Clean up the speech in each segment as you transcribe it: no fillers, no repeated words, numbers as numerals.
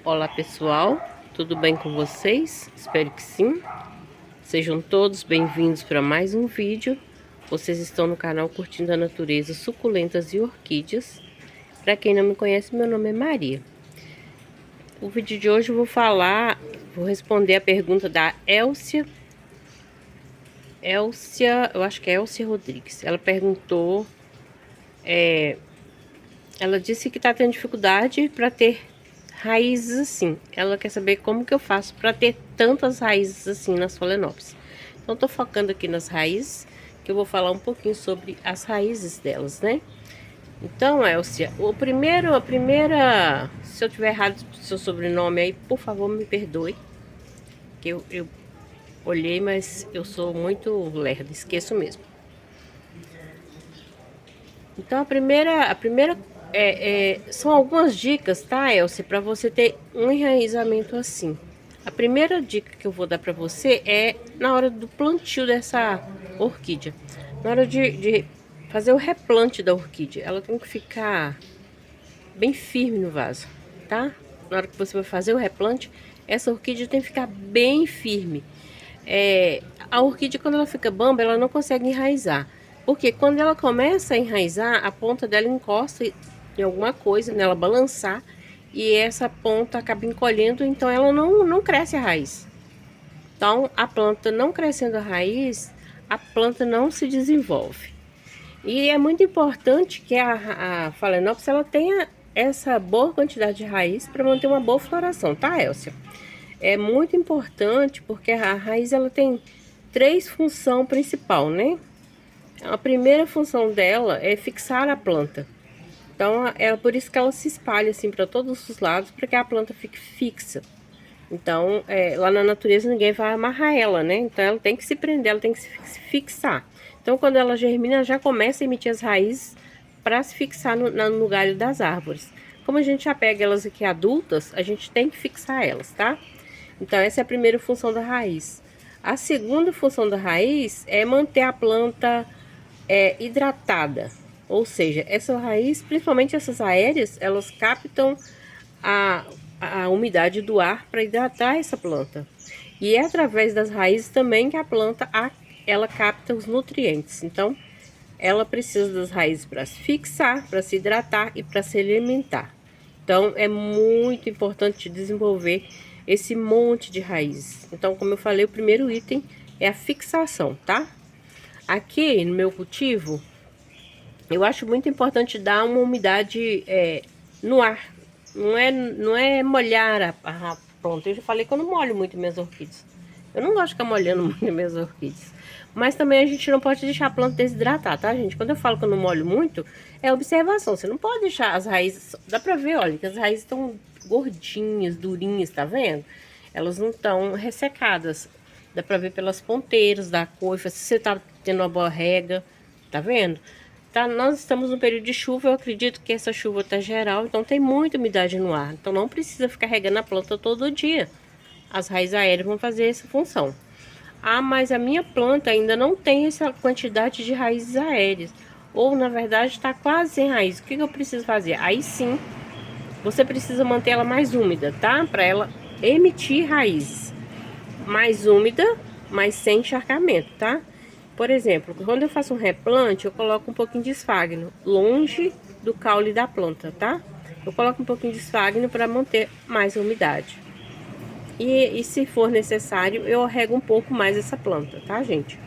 Olá pessoal, tudo bem com vocês? Espero que sim. Sejam todos bem-vindos para mais um vídeo. Vocês estão no canal Curtindo a Natureza, Suculentas e Orquídeas. Para quem não me conhece, meu nome é Maria. O vídeo de hoje eu vou responder a pergunta da Elcia, eu acho que é Elcia Rodrigues. Ela perguntou, ela disse que está tendo dificuldade para ter raízes assim. Ela quer saber como que eu faço para ter tantas raízes assim nas Phalaenopsis. Então, tô focando aqui nas raízes, que eu vou falar um pouquinho sobre as raízes delas, né? Então, Elcia, a primeira, se eu tiver errado seu sobrenome aí, por favor, me perdoe. Que eu olhei, mas eu sou muito lerda, esqueço mesmo. Então, a primeira são algumas dicas, tá, Elcia, para você ter um enraizamento assim. A primeira dica que eu vou dar para você é na hora do plantio dessa orquídea. Na hora de fazer o replante da orquídea, ela tem que ficar bem firme no vaso, tá? Na hora que você vai fazer o replante, essa orquídea tem que ficar bem firme. A orquídea, quando ela fica bamba, ela não consegue enraizar. Porque quando ela começa a enraizar, a ponta dela encosta em alguma coisa, nela balançar, e essa ponta acaba encolhendo, então ela não cresce a raiz. Então, a planta não crescendo a raiz, a planta não se desenvolve. E é muito importante que a Phalaenopsis ela tenha essa boa quantidade de raiz para manter uma boa floração, tá, Elcia? É muito importante porque a raiz ela tem três funções principais, né? A primeira função dela é fixar a planta. Então, é por isso que ela se espalha assim para todos os lados, para que a planta fique fixa. Então, lá na natureza ninguém vai amarrar ela, né? Então, ela tem que se prender, ela tem que se fixar. Então, quando ela germina, ela já começa a emitir as raízes para se fixar no galho das árvores. Como a gente já pega elas aqui adultas, a gente tem que fixar elas, tá? Então, essa é a primeira função da raiz. A segunda função da raiz é manter a planta hidratada. Ou seja, essa raiz, principalmente essas aéreas, elas captam a umidade do ar para hidratar essa planta. E é através das raízes também que a planta ela capta os nutrientes. Então, ela precisa das raízes para se fixar, para se hidratar e para se alimentar. Então, é muito importante desenvolver esse monte de raízes. Então, como eu falei, o primeiro item é a fixação, tá? Aqui no meu cultivo, eu acho muito importante dar uma umidade no ar. Não é molhar a planta. Eu já falei que eu não molho muito minhas orquídeas. Eu não gosto de ficar molhando muito minhas orquídeas. Mas também a gente não pode deixar a planta desidratar, tá, gente? Quando eu falo que eu não molho muito, é observação. Você não pode deixar as raízes... Dá pra ver, olha, que as raízes estão gordinhas, durinhas, tá vendo? Elas não estão ressecadas. Dá pra ver pelas ponteiras da coifa, se você tá tendo uma boa rega, tá vendo? Tá, nós estamos no período de chuva, eu acredito que essa chuva tá geral, então tem muita umidade no ar. Então não precisa ficar regando a planta todo dia. As raízes aéreas vão fazer essa função. Ah, mas a minha planta ainda não tem essa quantidade de raízes aéreas. Ou, na verdade, está quase sem raiz. O que eu preciso fazer? Aí sim, você precisa manter ela mais úmida, tá? Para ela emitir raízes. Mais úmida, mas sem encharcamento, tá? Por exemplo, quando eu faço um replante, eu coloco um pouquinho de esfagno longe do caule da planta, tá? Eu coloco um pouquinho de esfagno para manter mais umidade. E se for necessário, eu rego um pouco mais essa planta, tá, gente?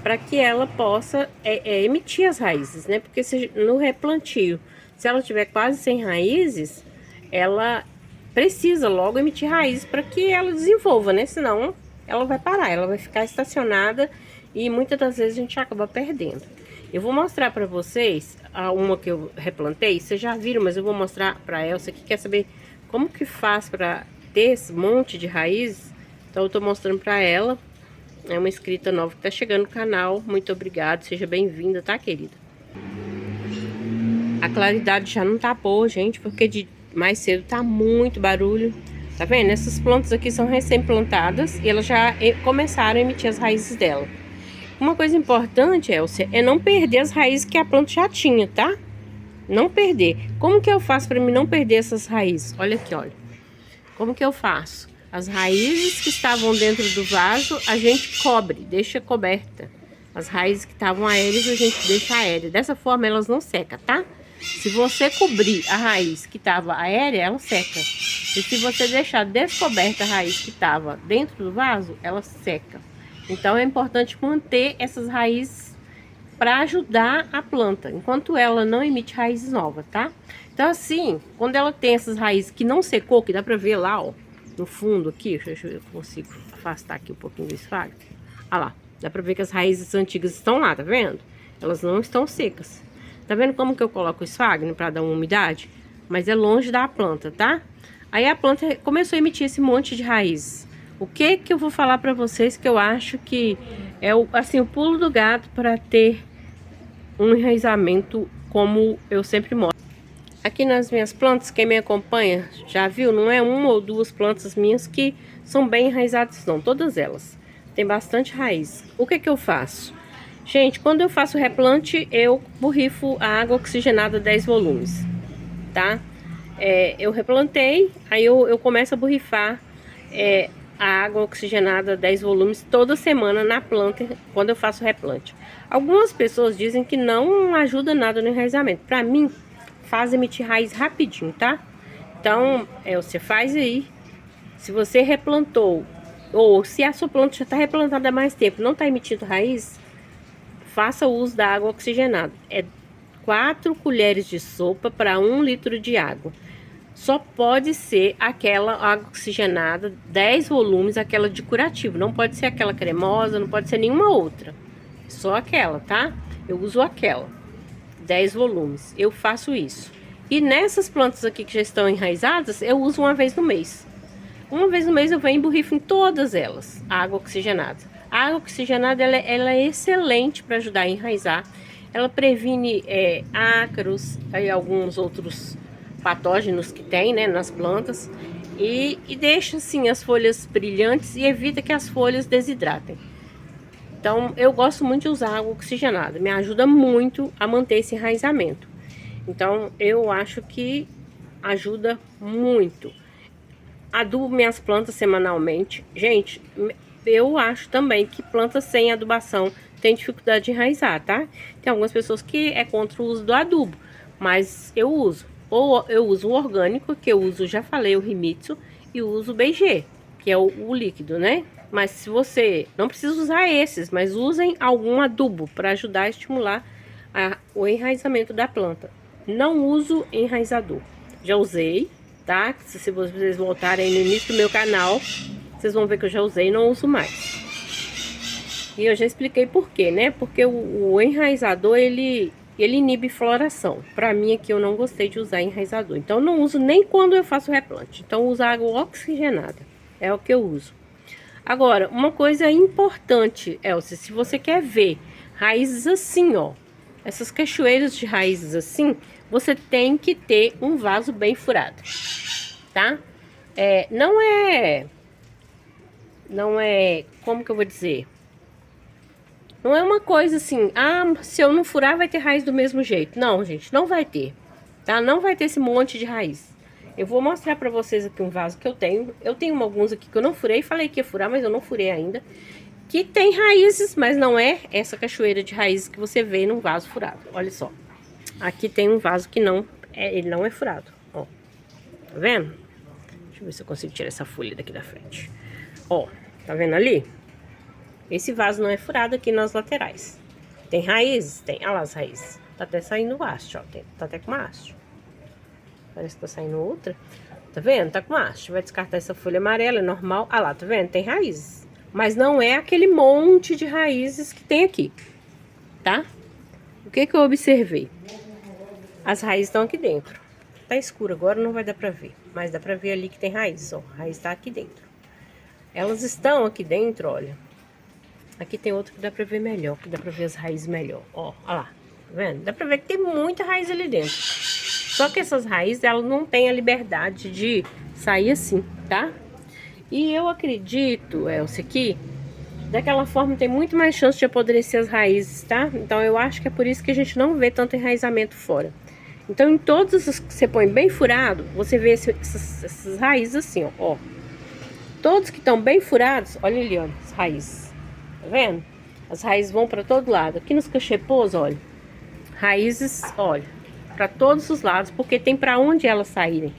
Para que ela possa emitir as raízes, né? Porque no replantio, se ela tiver quase sem raízes, ela precisa logo emitir raízes para que ela desenvolva, né? Senão ela vai parar, ela vai ficar estacionada e muitas das vezes a gente acaba perdendo. Eu vou mostrar para vocês uma que eu replantei, vocês já viram, mas eu vou mostrar para a Elcia que quer saber como que faz para ter esse monte de raízes. Então eu tô mostrando para ela. É uma inscrita nova que tá chegando no canal. Muito obrigada, seja bem-vinda, tá, querida? A claridade já não tá boa, gente, porque de mais cedo tá muito barulho. Tá vendo? Essas plantas aqui são recém-plantadas e elas já começaram a emitir as raízes dela. Uma coisa importante, Elcia, é não perder as raízes que a planta já tinha, tá? Não perder. Como que eu faço para mim não perder essas raízes? Olha aqui, olha. como que eu faço? As raízes que estavam dentro do vaso, a gente cobre, deixa coberta. As raízes que estavam aéreas, a gente deixa aérea. Dessa forma, elas não secam, tá? Se você cobrir a raiz que estava aérea, ela seca. E se você deixar descoberta a raiz que estava dentro do vaso, ela seca. Então, é importante manter essas raízes para ajudar a planta, enquanto ela não emite raízes novas, tá? Então, assim, quando ela tem essas raízes que não secou, que dá pra ver lá, ó, no fundo aqui, deixa eu ver se eu consigo afastar aqui um pouquinho do esfagno. Olha lá, dá pra ver que as raízes antigas estão lá, tá vendo? Elas não estão secas. Tá vendo como que eu coloco o esfagno para dar uma umidade? Mas é longe da planta, tá? Aí a planta começou a emitir esse monte de raízes. O que que eu vou falar para vocês que eu acho que é o pulo do gato para ter um enraizamento como eu sempre mostro. Aqui nas minhas plantas, quem me acompanha já viu, não é uma ou duas plantas minhas que são bem enraizadas, não, todas elas. Tem bastante raiz. O que que eu faço? Gente, quando eu faço replante, eu borrifo a água oxigenada 10 volumes, tá? Eu replantei, aí eu começo a borrifar a água oxigenada 10 volumes toda semana na planta quando eu faço replante. Algumas pessoas dizem que não ajuda nada no enraizamento. Pra mim, faz emitir raiz rapidinho, tá? Então, você faz aí. Se você replantou, ou se a sua planta já tá replantada há mais tempo, não tá emitindo raiz, faça uso da água oxigenada. É 4 colheres de sopa para 1 litro de água. Só pode ser aquela água oxigenada, 10 volumes, aquela de curativo. Não pode ser aquela cremosa, não pode ser nenhuma outra. Só aquela, tá? Eu uso aquela, 10 volumes. Eu faço isso. E nessas plantas aqui que já estão enraizadas, eu uso uma vez no mês. Uma vez no mês eu venho e borrifo em todas elas, a água oxigenada. A água oxigenada, ela é excelente para ajudar a enraizar. Ela previne ácaros e alguns outros patógenos que tem, né, nas plantas. E deixa, assim, as folhas brilhantes e evita que as folhas desidratem. Então, eu gosto muito de usar água oxigenada. Me ajuda muito a manter esse enraizamento. Então, eu acho que ajuda muito. Adubo minhas plantas semanalmente. Gente, eu acho também que plantas sem adubação tem dificuldade de enraizar, tá? Tem algumas pessoas que é contra o uso do adubo, mas eu uso. Ou eu uso o orgânico, que eu uso, já falei, o Himitsu, e uso o BG, que é o líquido, né? Mas se você não precisa usar esses, mas usem algum adubo para ajudar a estimular o enraizamento da planta. Não uso enraizador. Já usei, tá? Se vocês voltarem no início do meu canal, vocês vão ver que eu já usei e não uso mais. E eu já expliquei por quê, né? Porque o enraizador, ele inibe floração. Pra mim aqui eu não gostei de usar enraizador. Então eu não uso nem quando eu faço replante. Então eu uso água oxigenada. É o que eu uso. Agora, uma coisa importante, Elcia, se você quer ver raízes assim, ó, essas cachoeiras de raízes assim, você tem que ter um vaso bem furado, tá? Não é, como que eu vou dizer? Não é uma coisa assim, se eu não furar vai ter raiz do mesmo jeito. Não, gente, não vai ter, tá? Não vai ter esse monte de raiz. Eu vou mostrar pra vocês aqui um vaso que eu tenho. Eu tenho alguns aqui que eu não furei, falei que ia furar, mas eu não furei ainda. Que tem raízes, mas não é essa cachoeira de raízes que você vê num vaso furado. Olha só. Aqui tem um vaso que ele não é furado, ó. Tá vendo? Deixa eu ver se eu consigo tirar essa folha daqui da frente. Ó, tá vendo ali? Esse vaso não é furado aqui nas laterais. Tem raízes? Tem. Olha lá as raízes. Tá até saindo haste, ó. Tá até com uma haste. Parece que tá saindo outra. Tá vendo? Tá com haste. Vai descartar essa folha amarela, é normal. Ah lá, tá vendo? Tem raízes. Mas não é aquele monte de raízes que tem aqui, tá? O que que eu observei? As raízes estão aqui dentro. Tá escuro agora, não vai dar pra ver. Mas dá pra ver ali que tem raízes, ó. A raiz tá aqui dentro. Elas estão aqui dentro, olha. Aqui tem outro que dá pra ver melhor, que dá pra ver as raízes melhor. Ó, ó lá. Tá vendo? Dá pra ver que tem muita raiz ali dentro. Só que essas raízes, elas não têm a liberdade de sair assim, tá? E eu acredito, Elcia, que daquela forma tem muito mais chance de apodrecer as raízes, tá? Então eu acho que é por isso que a gente não vê tanto enraizamento fora. Então, em todos os que você põe bem furado, você vê essas raízes assim, ó. Todos que estão bem furados, olha ali, ó, as raízes. Tá vendo? As raízes vão para todo lado. Aqui nos cachepôs, olha. Raízes, olha, para todos os lados, porque tem para onde elas saírem.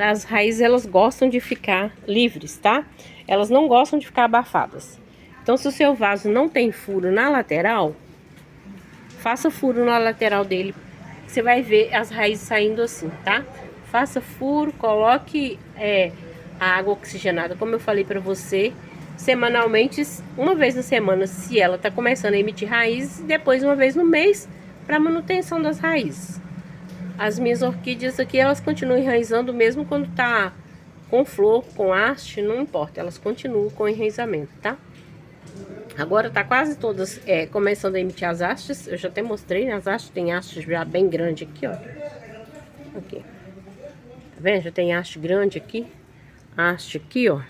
As raízes, elas gostam de ficar livres, tá? Elas não gostam de ficar abafadas. Então, se o seu vaso não tem furo na lateral, faça furo na lateral dele. Você vai ver as raízes saindo assim, tá? Faça furo, coloque a água oxigenada, como eu falei para você, semanalmente, uma vez na semana, se ela tá começando a emitir raízes, e depois uma vez no mês, para manutenção das raízes. As minhas orquídeas aqui, elas continuam enraizando mesmo quando tá com flor, com haste, não importa, elas continuam com enraizamento, tá? Agora tá quase todas começando a emitir as hastes. Eu já até mostrei, né? As hastes, tem hastes já bem grande aqui, ó. Aqui. Tá vendo? Já tem haste grande aqui. Haste aqui, ó.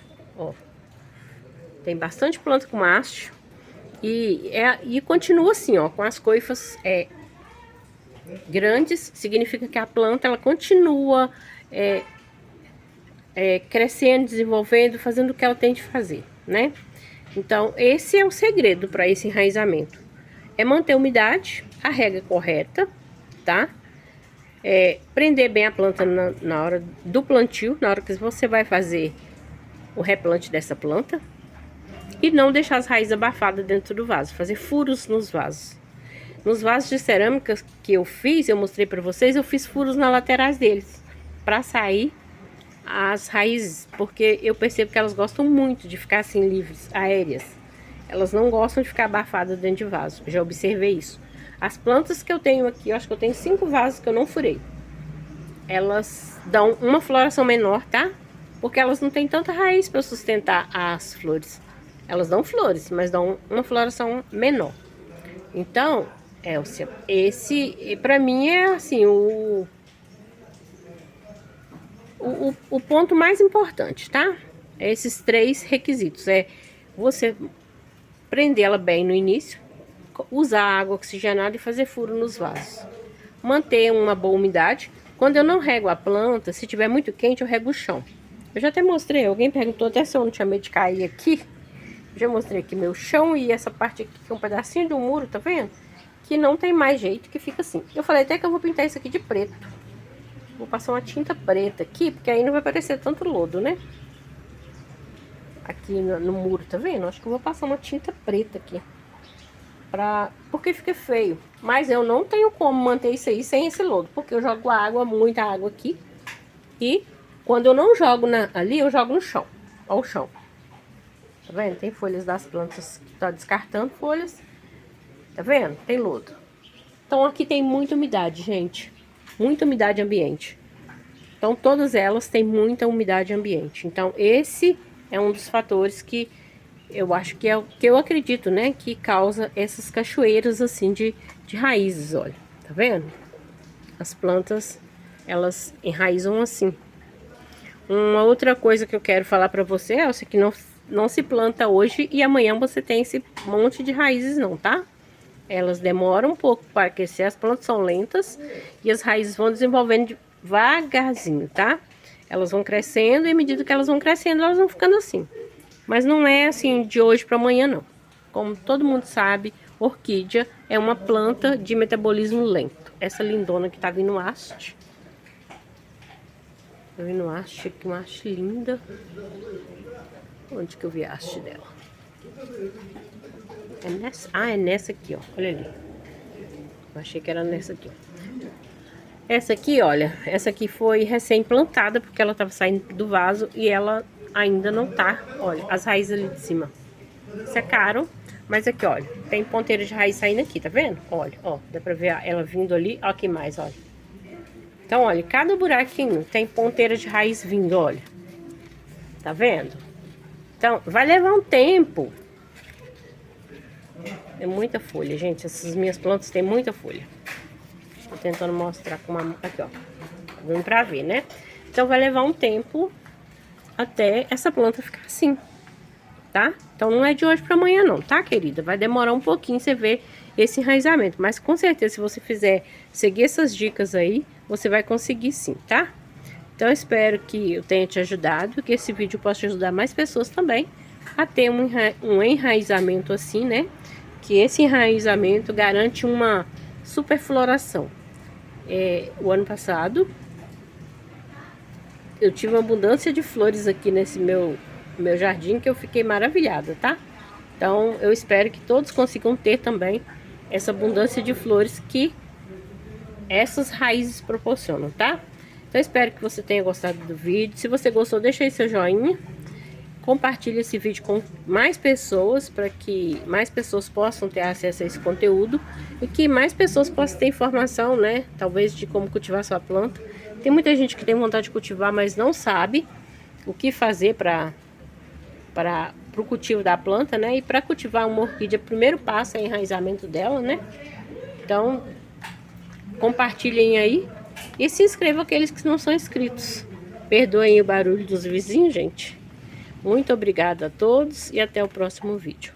Tem bastante planta com haste. E continua assim, ó, com as coifas grandes. Significa que a planta, ela continua crescendo, desenvolvendo, fazendo o que ela tem de fazer, né? Então, esse é o segredo para esse enraizamento. É manter a umidade, a rega correta, tá? Prender bem a planta na hora do plantio, na hora que você vai fazer o replante dessa planta. E não deixar as raízes abafadas dentro do vaso, fazer furos nos vasos. Nos vasos de cerâmica que eu fiz, eu mostrei para vocês, eu fiz furos nas laterais deles, para sair as raízes, porque eu percebo que elas gostam muito de ficar assim livres, aéreas. Elas não gostam de ficar abafadas dentro de vaso, já observei isso. As plantas que eu tenho aqui, eu acho que eu tenho 5 vasos que eu não furei. Elas dão uma floração menor, tá? Porque elas não têm tanta raiz para sustentar as flores. Elas dão flores, mas dão uma floração menor. Então, esse para mim é assim o ponto mais importante, tá? Esses 3 requisitos. Você prender ela bem no início, usar água oxigenada e fazer furo nos vasos. Manter uma boa umidade. Quando eu não rego a planta, se tiver muito quente, eu rego o chão. Eu já até mostrei, alguém perguntou até se eu não tinha medo de cair aqui. Já mostrei aqui meu chão e essa parte aqui, que é um pedacinho de um muro, tá vendo? Que não tem mais jeito, que fica assim. Eu falei até que eu vou pintar isso aqui de preto. Vou passar uma tinta preta aqui, porque aí não vai parecer tanto lodo, né? Aqui no muro, tá vendo? Acho que eu vou passar uma tinta preta aqui. Porque fica feio. Mas eu não tenho como manter isso aí sem esse lodo, porque eu jogo água, muita água aqui. E quando eu não jogo ali, eu jogo no chão. Ó o chão. Tá vendo? Tem folhas das plantas que tá descartando folhas. Tá vendo? Tem lodo. Então aqui tem muita umidade, gente. Muita umidade ambiente. Então todas elas têm muita umidade ambiente. Então esse é um dos fatores que eu acho que é o que eu acredito, né? Que causa essas cachoeiras assim de raízes, olha. Tá vendo? As plantas, elas enraizam assim. Uma outra coisa que eu quero falar pra você é que não se planta hoje e amanhã você tem esse monte de raízes não, tá? Elas demoram um pouco para crescer, as plantas são lentas e as raízes vão desenvolvendo devagarzinho, tá? Elas vão crescendo e à medida que elas vão crescendo, elas vão ficando assim. Mas não é assim de hoje para amanhã, não. Como todo mundo sabe, orquídea é uma planta de metabolismo lento. Essa lindona que tá vindo haste. Tá vindo haste aqui, uma haste linda. Onde que eu vi a haste dela? É nessa? Ah, é nessa aqui, ó. Olha ali. Eu achei que era nessa aqui. Essa aqui, olha. Essa aqui foi recém-plantada, porque ela tava saindo do vaso e ela ainda não tá. Olha, as raízes ali de cima secaram. Mas aqui, olha. Tem ponteira de raiz saindo aqui, tá vendo? Olha, ó. Dá pra ver ela vindo ali. Ó, aqui mais, olha. Então, olha. Cada buraquinho tem ponteira de raiz vindo, olha. Tá vendo? Então, vai levar um tempo. É muita folha, gente. Essas minhas plantas têm muita folha. Tô tentando mostrar com uma... Aqui, ó. Dando pra ver, né? Então, vai levar um tempo até essa planta ficar assim, tá? Então, não é de hoje pra amanhã, não, tá, querida? Vai demorar um pouquinho, você vê esse enraizamento. Mas com certeza, se você fizer, seguir essas dicas aí, você vai conseguir sim, tá? Então, eu espero que eu tenha te ajudado, que esse vídeo possa ajudar mais pessoas também a ter um enraizamento assim, né? Que esse enraizamento garante uma super floração. O ano passado, eu tive uma abundância de flores aqui nesse meu jardim que eu fiquei maravilhada, tá? Então, eu espero que todos consigam ter também essa abundância de flores que essas raízes proporcionam, tá? Então, espero que você tenha gostado do vídeo. Se você gostou, deixa aí seu joinha. Compartilhe esse vídeo com mais pessoas, para que mais pessoas possam ter acesso a esse conteúdo. E que mais pessoas possam ter informação, né? Talvez de como cultivar sua planta. Tem muita gente que tem vontade de cultivar, mas não sabe o que fazer para o cultivo da planta, né? E para cultivar uma orquídea, o primeiro passo é o enraizamento dela, né? Então, compartilhem aí e se inscrevam aqueles que não são inscritos. Perdoem o barulho dos vizinhos, gente. Muito obrigada a todos e até o próximo vídeo.